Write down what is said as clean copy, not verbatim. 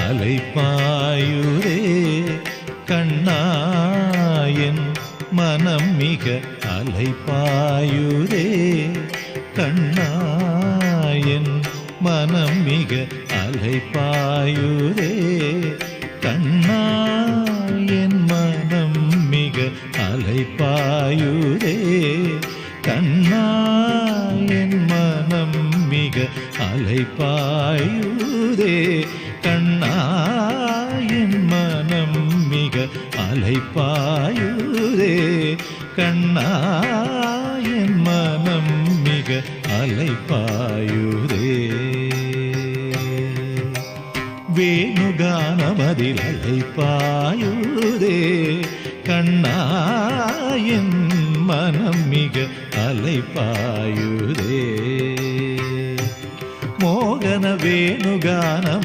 அலைப்பாயுதே கண்ணாயன் மனம் மிக அலைப்பாயுதே கண்ணாயன் மனம் மிக அலைப்பாயுதே கண்ணாயன் மனம் மிக அலைப்பாயுதே கண்ணாயன் மனம் மிக அலைப்பாயுதே கண்ணாயன் மனம் மிக அலைப்பாயுதே கண்ணாயன் மனம் மிக அலைப்பாயுதே வேணுகானமதில் அலைப்பாயுதே கண்ணாயன் மனம் மிக அலைப்பாயுதே மோகன வேணுகானம்